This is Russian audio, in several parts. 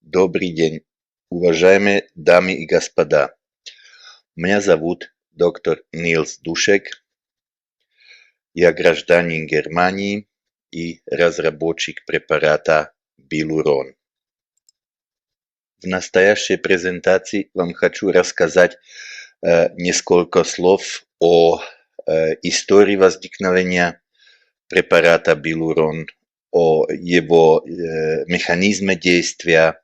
Добрый день, уважаемые дамы и господа. Меня зовут доктор Нилс Душек. Я гражданин Германии и разработчик препарата Билурон. В настоящей презентации вам хочу рассказать несколько слов о истории возникновения препарата Билурон, о его механизме действия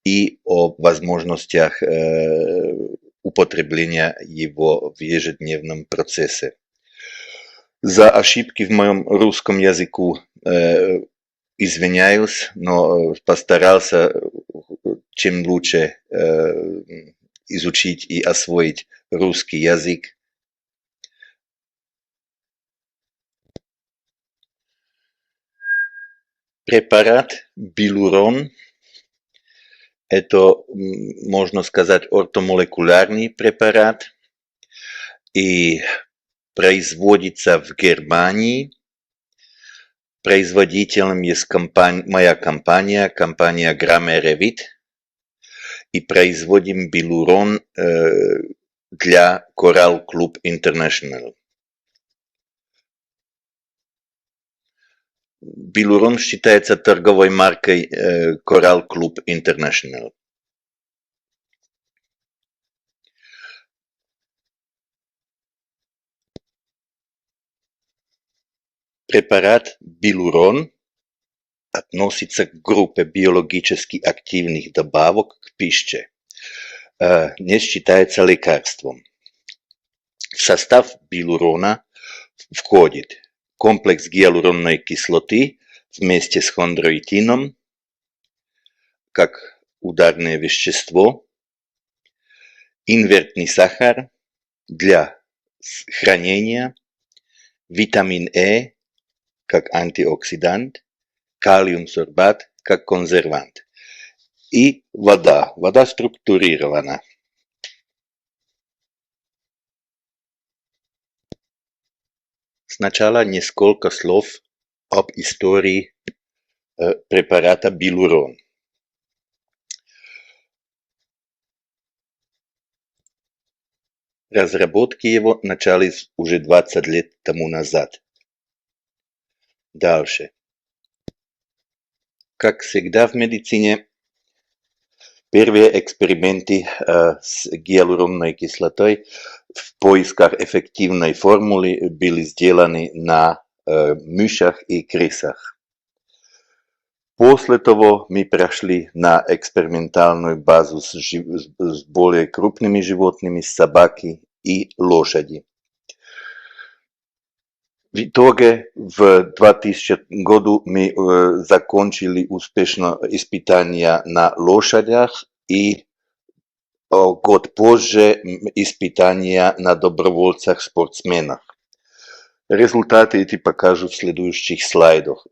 и о возможностях употребления его в ежедневном процессе. За ошибки в моем русском языку извиняюсь, но постарался чем лучше изучить и освоить русский язык. Препарат Билурон – это, можно сказать, ортомолекулярный препарат и производится в Германии. Производителем есть моя компания Grammarevit, и производим Билурон для Coral Club International. Билурон считается торговой маркой Coral Club International. Препарат Билурон относится к группе биологически активных добавок к пище. Не считается лекарством. В состав Билурона входит комплекс гиалуронной кислоты вместе с хондроитином, как ударное вещество, инертный сахар для хранения, витамин Е как антиоксидант, калиум-сорбат как консервант и вода. Вода структурирована. Сначала несколько слов об истории препарата Билурон. Разработки его начались уже 20 лет тому назад. Дальше. Как всегда в медицине, первые эксперименты с гиалуронной кислотой в поисках эффективной формулы были сделаны на мышах и крысах. После того мы прошли на экспериментальную базу с более крупными животными, собаки и лошади. В итоге в 2000 году мы закончили успешно испытания на лошадях и год позже испытания на добровольцах-спортсменах. Результаты эти покажу в следующих слайдах.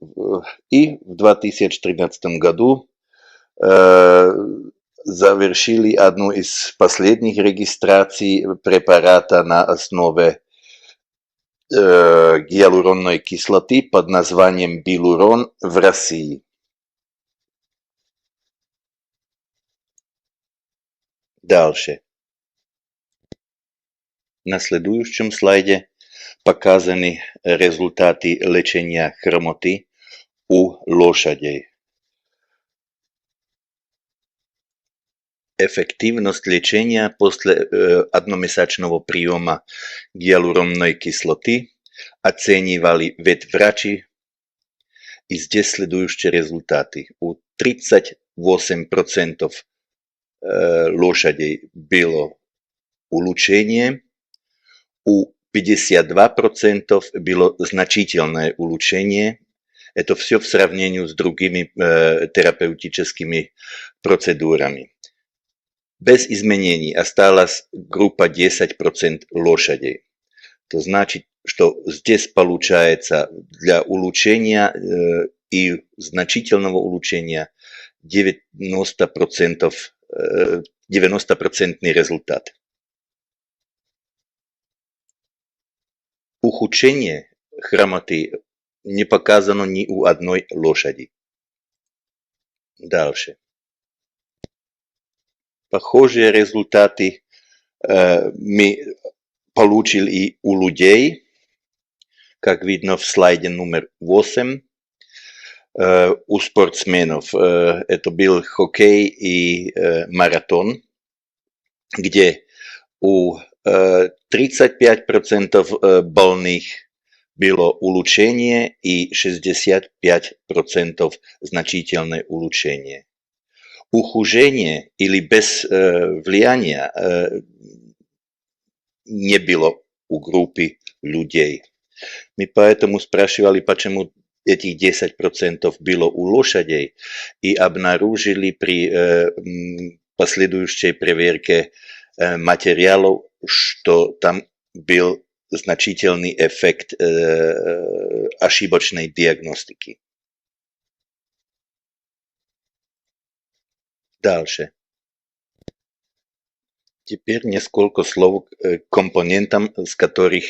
И в 2013 году завершили одну из последних регистраций препарата на основе гиалуронной кислоты под названием Билурон в России. Дальше. На следующем слайде показаны результаты лечения хромоты у лошадей. Эффективность лечения после одномесячного приема гиалуронной кислоты оценивали ветврачи, и здесь следующие результаты. У 38% лошадей было улучшение, у 52% было значительное улучшение. Это все в сравнении с другими терапевтическими процедурами. Без изменений осталась группа 10% лошадей. То значит, что здесь получается для улучшения и значительного улучшения 90% результат. Ухудшение хромоты не показано ни у одной лошади. Дальше. Похожие результаты мы получили и у людей, как видно в слайде номер 8. У спортсменов это был хоккей и маратон, где у 35% больных было улучшение и 65% значительное улучшение. Ухудшение или без влияния не было у группы людей. Мы поэтому спрашивали, почему этих 10% было у лошадей, и обнаружили при последующей проверке материалов, что там был значительный эффект ошибочной диагностики. Дальше. Теперь несколько слов к компонентам, из которых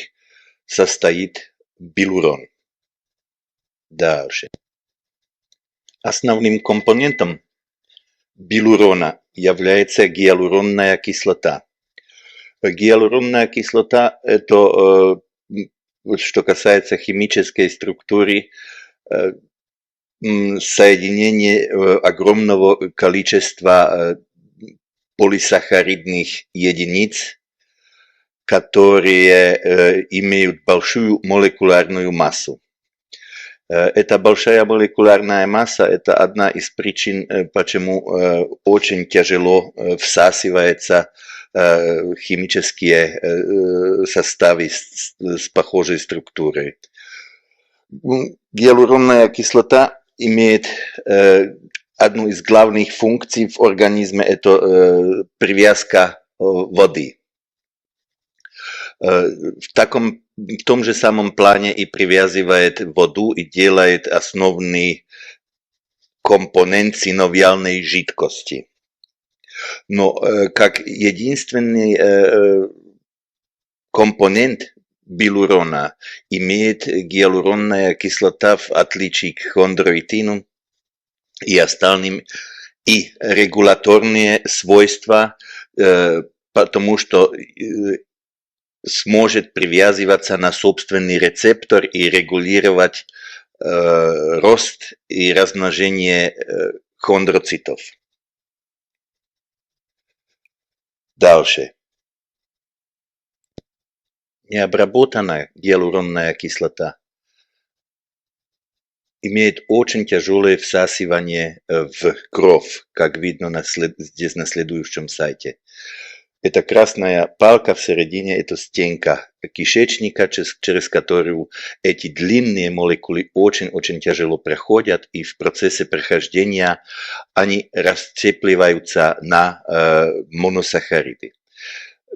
состоит билурон. Дальше. Основным компонентом билурона является гиалуронная кислота. Гиалуронная кислота – это, что касается химической структуры, соединение огромного количества полисахаридных единиц, которые имеют большую молекулярную массу. Эта большая молекулярная масса – это одна из причин, почему очень тяжело всасываются химические составы с похожей структурой. Гиалуронная кислота имеет одну из главных функций в организме – это привязка воды. В том же самом плане и привязывает воду и делает основный компонент синовиальной жидкости. Но как единственный компонент билурона имеет гиалуронная кислота, в отличие к хондроитину и остальным, и регуляторные свойства, потому что сможет привязываться на собственный рецептор и регулировать рост и размножение хондроцитов. Дальше. Необработанная гиалуронная кислота имеет очень тяжелое всасывание в кровь, как видно здесь на следующем сайте. Эта красная палка в середине – это стенка кишечника, через которую эти длинные молекулы очень тяжело проходят, и в процессе прохождения они расцепливаются на моносахариды.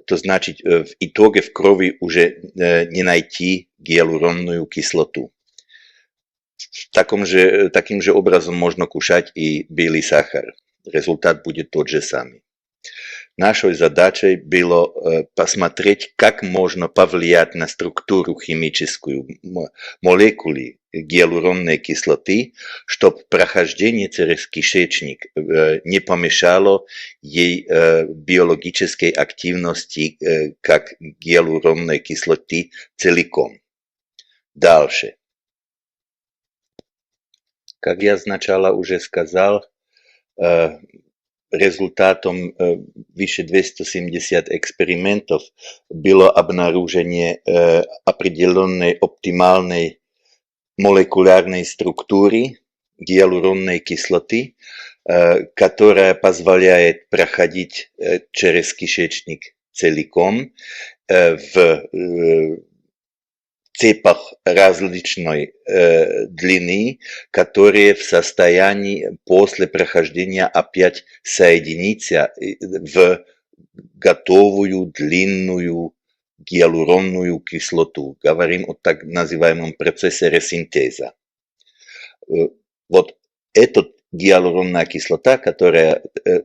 То значит, в итоге в крови уже не найти гиалуронную кислоту. Таким же образом можно кушать и белый сахар. Результат будет тот же самый. Нашей задачей было посмотреть, как можно повлиять на структуру химическую молекулы гиалуронной кислоты, чтобы прохождение через кишечник не помешало ей биологической активности как гиалуронной кислоты целиком. Дальше. Как я сначала уже сказал, результатом выше 270 экспериментов было обнаружение определенной оптимальной молекулярной структуры гиалуронной кислоты, которая позволяет проходить через кишечник целиком в цепах различной длины, которые в состоянии после прохождения опять соединиться в готовую длинную гиалуронную кислоту. Говорим о так называемом процессе ресинтеза. Вот эта гиалуронная кислота, которая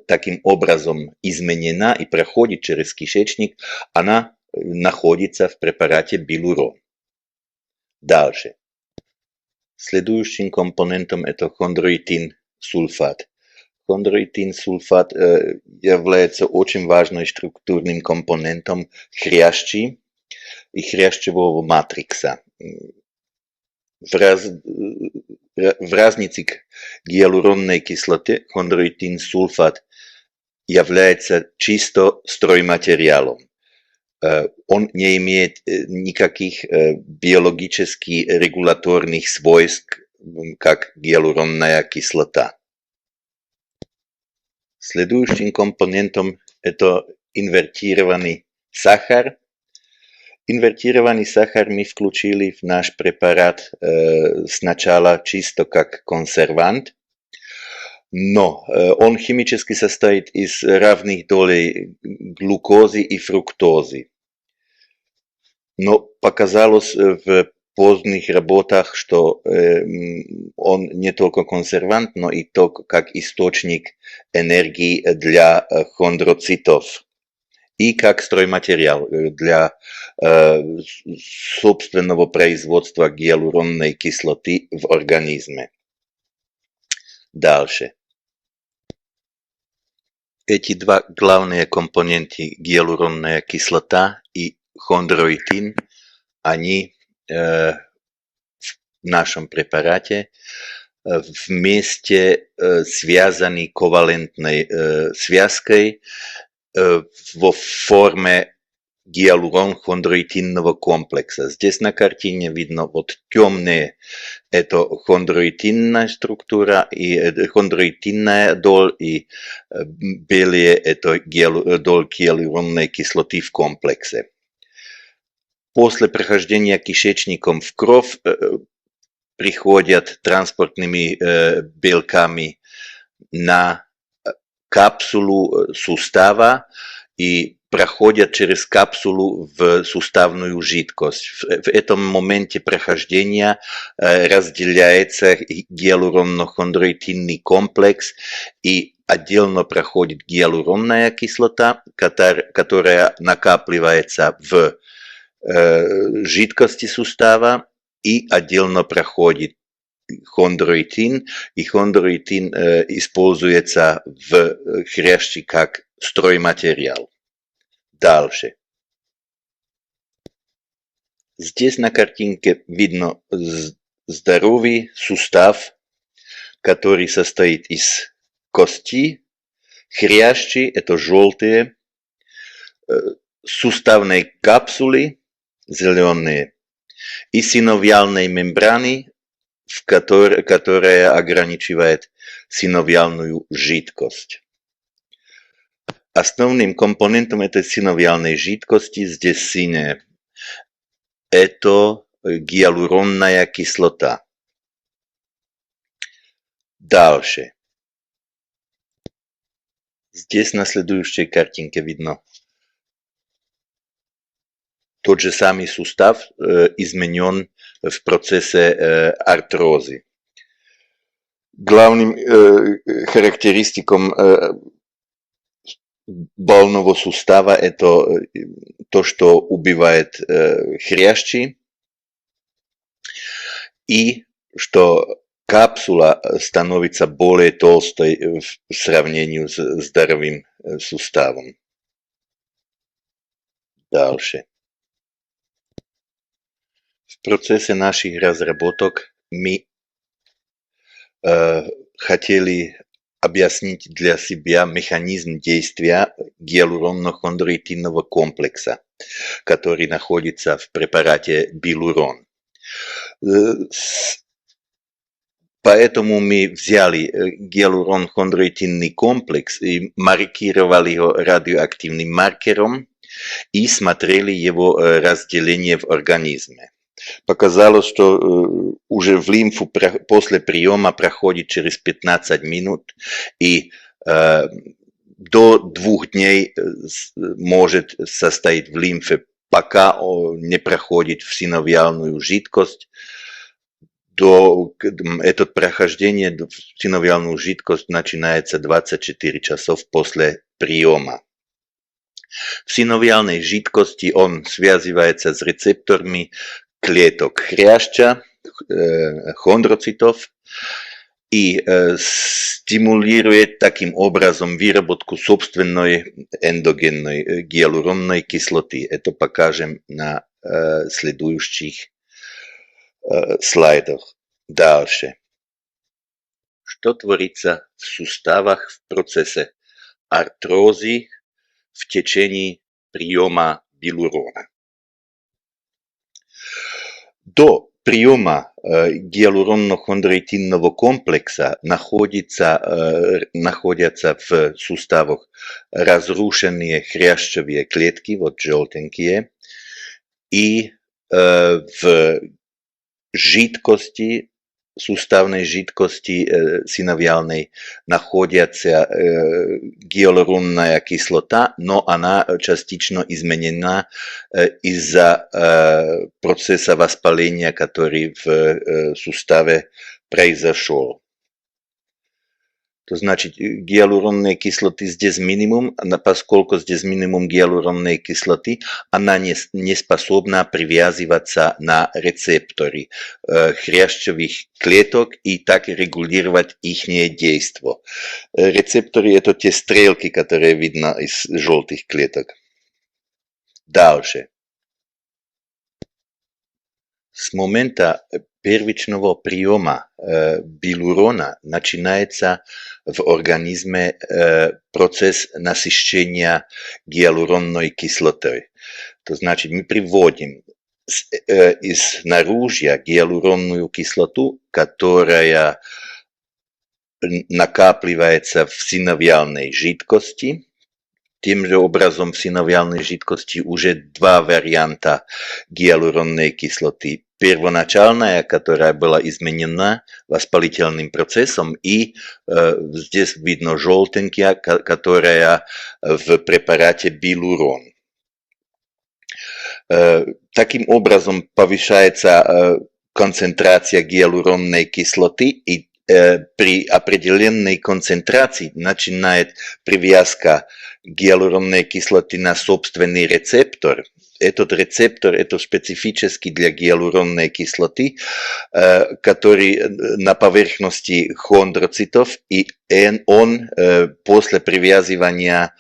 таким образом изменена и проходит через кишечник, она находится в препарате билурон. Дальше. Следующим компонентом это хондроитин сульфат. Хондроитин-сульфат является очень важным структурным компонентом хрящи и хрящевого матрикса. В разнице к гиалуронной кислоте хондроитин-сульфат является чисто стройматериалом. Он не имеет никаких биологических регуляторных свойств, как гиалуронная кислота. Следующим компонентом это инвертированный сахар. Инвертированный сахар мы включили в наш препарат сначала чисто как консервант, но он химически состоит из равных долей глюкозы и фруктозы. Но показалось в поздних работах, что он не только консервант, но и как источник энергии для хондроцитов и как стройматериал для собственного производства гиалуронной кислоты в организме. Дальше. Эти два главные компоненты, гиалуронная кислота и хондроитин, они в нашем препарате вместе связаны ковалентной связкой во форме гиалурон-хондроитинного комплекса. Здесь на картине видно вот темные это хондроитинная структура и хондроитинная доль, и белые это доль гиалуронной кислоты в комплексе. После прохождения кишечником в кровь приходят транспортными белками на капсулу сустава и проходят через капсулу в суставную жидкость. В этом моменте прохождения разделяется гиалуронно-хондроитинный комплекс и отдельно проходит гиалуронная кислота, которая накапливается в жидкости сустава, и отдельно проходит хондроитин, и хондроитин используется в хрящи как стройматериал. Дальше. Здесь на картинке видно здоровый сустав, который состоит из кости, хрящи, это желтые, суставной капсулы, зеленые, и синовиальной мембраны, которая ограничивает синовиальную жидкость. Основным компонентом этой синовиальной жидкости здесь синяя. Это гиалуронная кислота. Дальше. Здесь на следующей картинке видно тот же самый сустав изменен в процессе артрозы. Главным характеристиком больного сустава это то, что убивает хрящи, и что капсула становится более толстой в сравнении с здоровым суставом. Дальше. В процессе наших разработок мы хотели объяснить для себя механизм действия гиалуронно-хондроитинного комплекса, который находится в препарате Билурон. Поэтому мы взяли гиалурон-хондроитинный комплекс и маркировали его радиоактивным маркером и смотрели его разделение в организме. Показалось, что уже в лимфу после приема проходит через 15 минут и до 2 дней может состоять в лимфе, пока не проходит в синовиальную жидкость. Это прохождение в синовиальную жидкость начинается 24 часов после приема. В синовиальной жидкости он связывается с рецепторами клеток хряща, хондроцитов, и стимулирует таким образом выработку собственной эндогенной гиалуронной кислоты. Это покажем на следующих слайдах. Дальше. Что творится в суставах в процессе артрозы в течение приема билурона? До приема гиалуронно-хондроитинного комплекса находятся в суставах разрушенные хрящевые клетки, вот желтенькие, и в жидкости, суставной жидкости синовиальной находится гиалуронная кислота, но она частично изменена из-за процесса воспаления, который в суставе произошел. То значит, гиалуронной кислоты здесь минимум, поскольку здесь минимум гиалуронной кислоты, она не способна привязываться на рецепторы хрящевых клеток и так регулировать их действие. Рецепторы – это те стрелки, которые видно из желтых клеток. Дальше. С момента первичного приема билурона начинается в организме процесс насыщения гиалуронной кислотой. То значит, мы приводим из наружья гиалуронную кислоту, которая накапливается в синовиальной жидкости. Тем же образом в синовиальной жидкости уже два варианта гиалуронной кислоты. Первоначальная, которая была изменена воспалительным процессом, и здесь видно желтенькая, которая в препарате билурон. Таким образом повышается концентрация гиалуронной кислоты, и при определенной концентрации начинает привязка гиалуронной кислоты на собственный рецептор. Этот рецептор – это специфический для гиалуронной кислоты, который на поверхности хондроцитов, и он после привязывания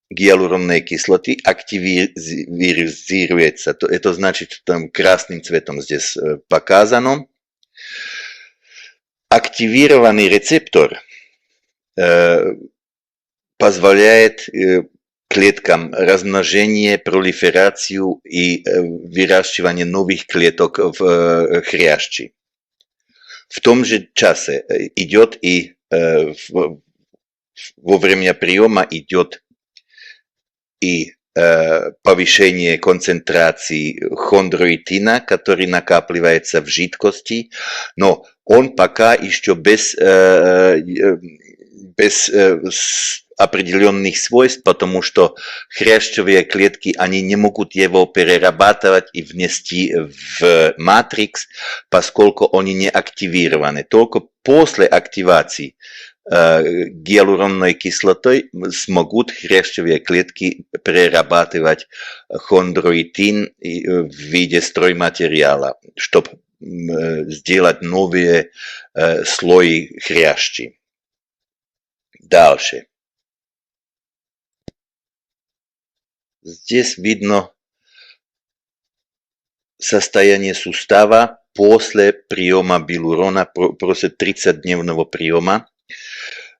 гиалуронной кислоты активизируется. Это значит, что там красным цветом здесь показано. Активированный рецептор позволяет клеткам размножение, пролиферацию и выращивание новых клеток в хрящи. В том же часе идет и во время приема идет и повышение концентрации хондроитина, который накапливается в жидкости, но он пока еще без определенных свойств, потому что хрящевые клетки, они не могут его перерабатывать и внести в матрикс, поскольку они не активированы. Только после активации гиалуронной кислотой смогут хрящевые клетки перерабатывать хондроитин в виде стройматериала, чтобы сделать новые слои хрящи. Дальше. Здесь видно состояние сустава после приема билурона, после 30-дневного приема.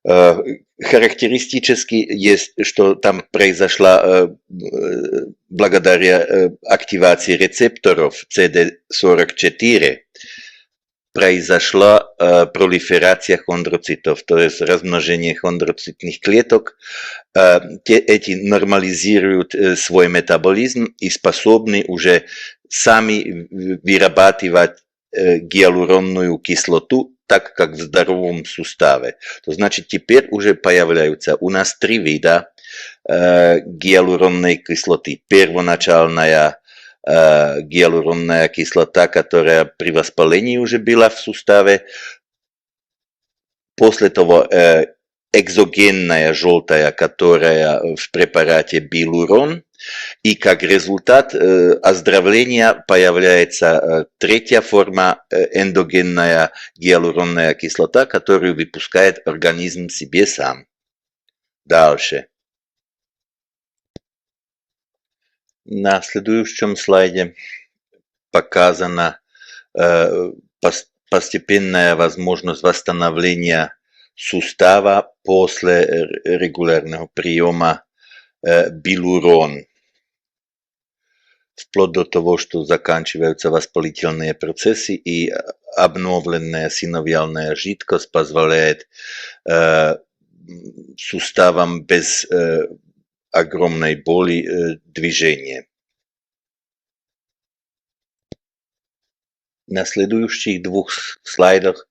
Характеристически есть, что там произошла благодаря активации рецепторов CD44, произошла пролиферация хондроцитов, то есть размножение хондроцитных клеток. Эти нормализируют свой метаболизм и способны уже сами вырабатывать гиалуронную кислоту, так как в здоровом суставе. То значит, теперь уже появляются у нас три вида гиалуронной кислоты. Первоначальная гиалуронная кислота, которая при воспалении уже была в суставе. После того экзогенная желтая, которая в препарате билурон. И как результат оздоровления появляется третья форма эндогенная гиалуронная кислота, которую выпускает организм себе сам. Дальше. На следующем слайде показана постепенная возможность восстановления сустава после регулярного приема билурон. Вплоть до того, что заканчиваются воспалительные процессы, и обновленная синовиальная жидкость позволяет суставам без огромной боли движения. На следующих двух слайдах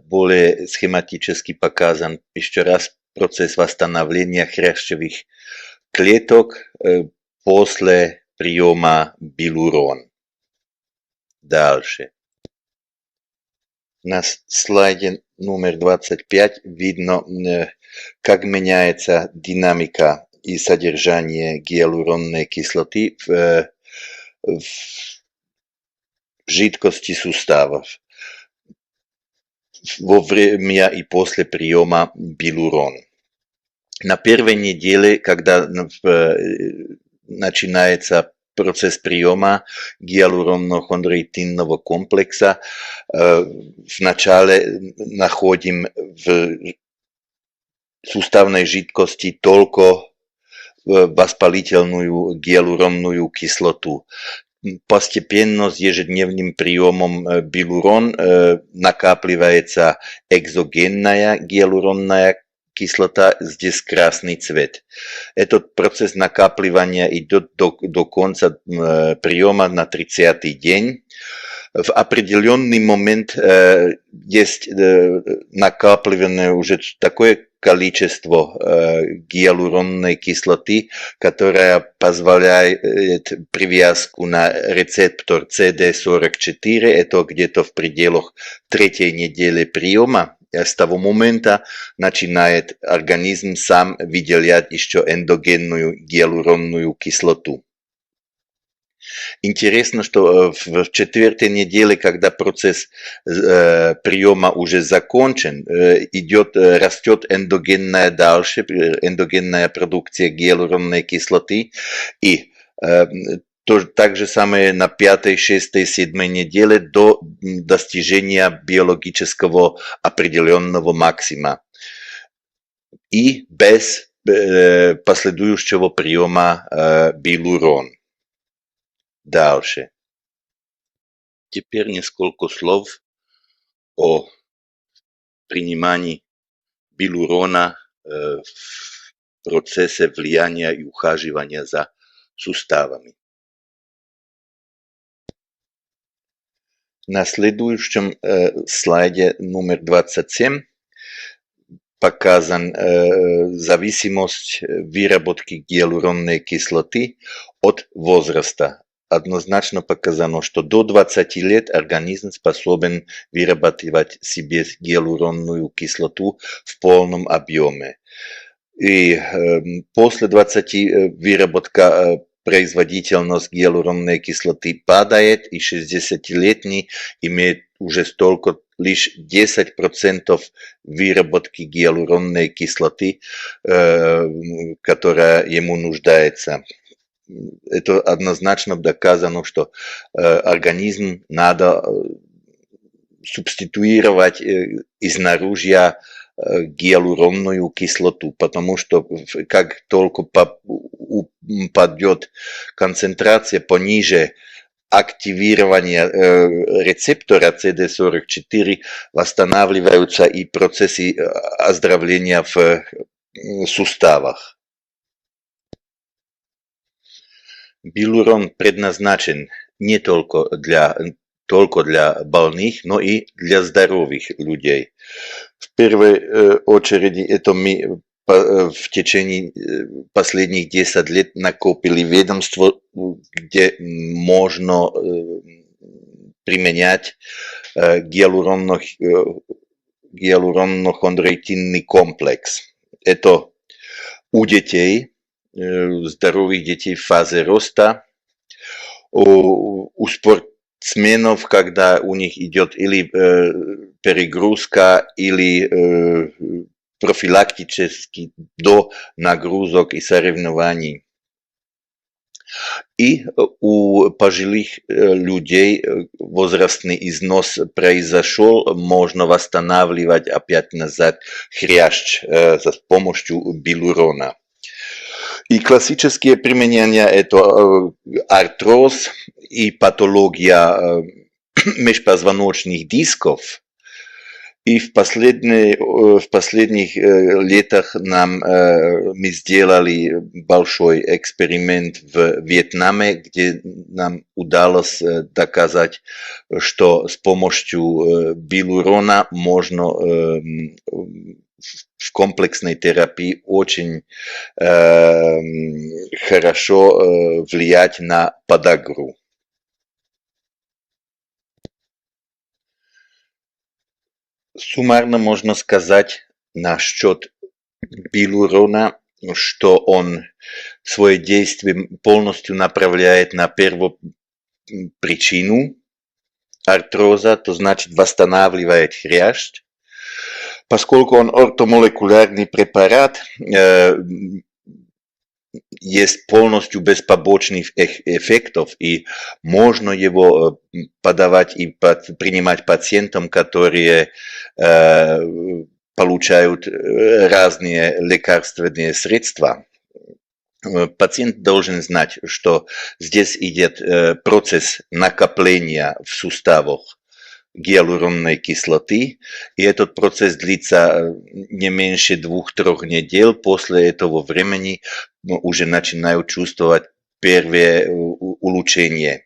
более схематически показан еще раз процесс восстановления хрящевых клеток после приема билурон. Дальше. На слайде номер 25 видно, как меняется динамика и содержание гиалуронной кислоты в жидкости суставов во время и после приема билурон. На первой неделе, когда начинается процесс приема гиалуронно-хондроитинного комплекса, вначале находим в суставной жидкости только воспалительную гиалуронную кислоту. Постепенно с ежедневным приемом билурон накапливается экзогенная гиалуронная кислота, здесь красный цвет. Этот процесс накапливания идет до конца приема на 30-й день. В определенный момент есть накапливание уже такое количество гиалуронной кислоты, которая позволяет привязку на рецептор CD44, это где-то в пределах третьей недели приема. С того момента начинает организм сам выделять еще эндогенную гиалуронную кислоту. Интересно, что в четвертой неделе, когда процесс приема уже закончен, растет эндогенная дальше, эндогенная продукция гиалуронной кислоты, и так же самое на 5, 6, 7 неделе до достижения биологического определенного максима и без последующего приема билурон. Дальше. Теперь несколько слов о принимании билурона в процессе влияния и ухаживания за суставами. На следующем слайде номер 27 показан зависимость выработки гиалуронной кислоты от возраста. Однозначно показано, что до 20 лет организм способен вырабатывать себе гиалуронную кислоту в полном объеме. И после 20 выработка производительность гиалуронной кислоты падает, и 60-летний имеет уже столько лишь 10% выработки гиалуронной кислоты, которая ему нуждается. Это однозначно доказано, что организм надо субституировать изнаружья гиалуронную кислоту, потому что как только упадет концентрация пониже активирования рецептора CD44, восстанавливаются и процессы оздоровления в суставах. Билурон предназначен не только для больных, но и для здоровых людей. В первой очереди это мы в течение последних 10 лет накопили ведомство, где можно применять гиалуронно-хондроитинный комплекс. Это у детей здоровых детей в фазе роста, у спортсменов, когда у них идет или перегрузка, или профилактически до нагрузок и соревнований. И у пожилых людей возрастный износ произошел, можно восстанавливать опять назад хрящ с помощью билурона. И классические применения это артроз и патология межпозвоночных дисков. И в последних летах мы сделали большой эксперимент в Вьетнаме, где нам удалось доказать, что с помощью билурона можно в комплексной терапии очень хорошо влиять на подагру. Суммарно можно сказать насчет билурона, что он свое действие полностью направляет на первопричину артроза, то значит восстанавливает хрящ. Поскольку он ортомолекулярный препарат, есть полностью без побочных эффектов, и можно его подавать и принимать пациентам, которые получают разные лекарственные средства. Пациент должен знать, что здесь идет процесс накопления в суставах гиалуронной кислоты, и этот процесс длится не меньше 2-3 недель. После этого времени уже начинают чувствовать первые улучшения.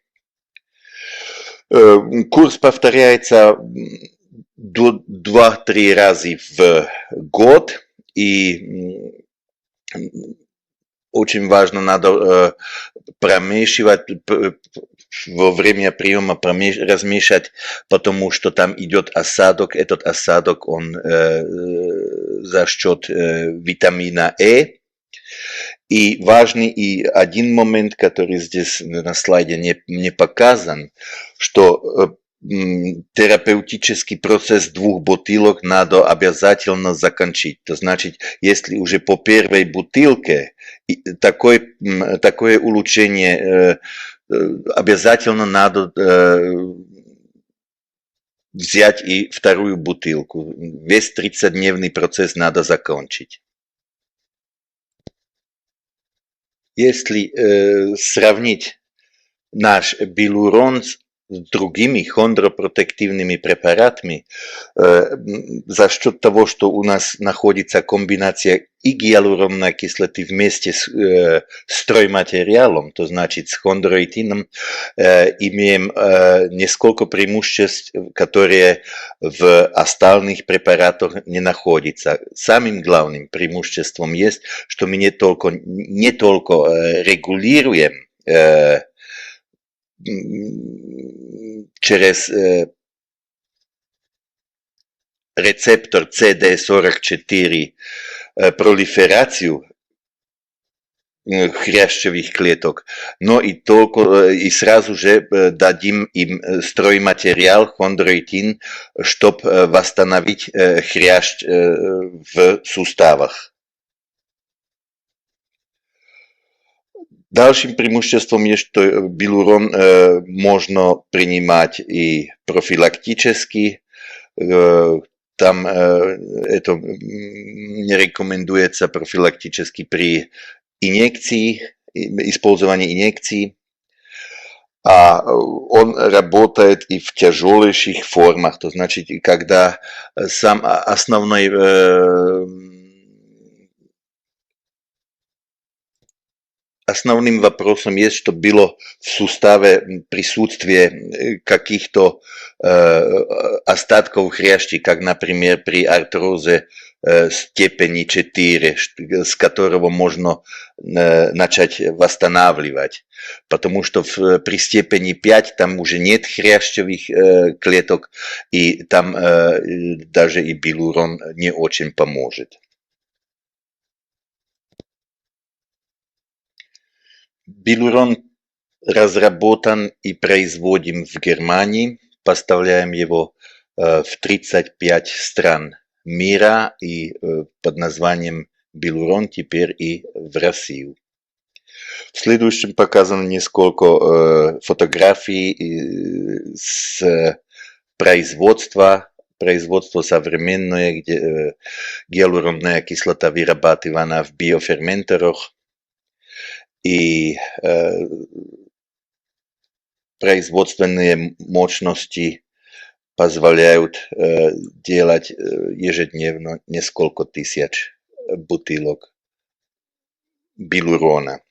Курс повторяется 2-3 раза в год, и очень важно, надо промешивать во время приема, размешать, потому что там идет осадок. Этот осадок, он за счет витамина Е. И важный и один момент, который здесь на слайде не показан, что терапевтический процесс 2 бутылок надо обязательно закончить. То значит, если уже по первой бутылке такое улучшение, обязательно надо взять и 2 бутылку. Весь 30-дневный процесс надо закончить. Если сравнить наш билурон с другими хондропротективными препаратами, за счет того, что у нас находится комбинация и гиалуронной кислоты вместе с стройматериалом, то значит с хондроитином, имеем несколько преимуществ, которые в остальных препаратах не находятся. Самым главным преимуществом есть, что мы не только регулируем через рецептор CD44 пролиферацию хрящевых клеток, но и сразу же дадим им стройматериал хондроитин, чтобы восстановить хрящ в суставах. Dalším преимуществом je, что билурон можно принимать и профилактически. Там это не рекомендуется профилактически при инъекции, использовании инъекций. А он работает и в тяжелейших формах. То значит, когда сам Основным вопросом есть, что было в суставе присутствие каких-то остатков хрящей, как, например, при артрозе степени 4, с которого можно начать восстанавливать. Потому что при степени 5 там уже нет хрящевых клеток, и там даже и билурон не очень поможет. Билурон разработан и производим в Германии. Поставляем его в 35 стран мира и под названием Билурон теперь и в Россию. В следующем показано несколько фотографий с производство современное, где гиалуронная кислота вырабатывана в биоферментерах и производственные мощности позволяют делать ежедневно несколько тысяч бутылок билурона.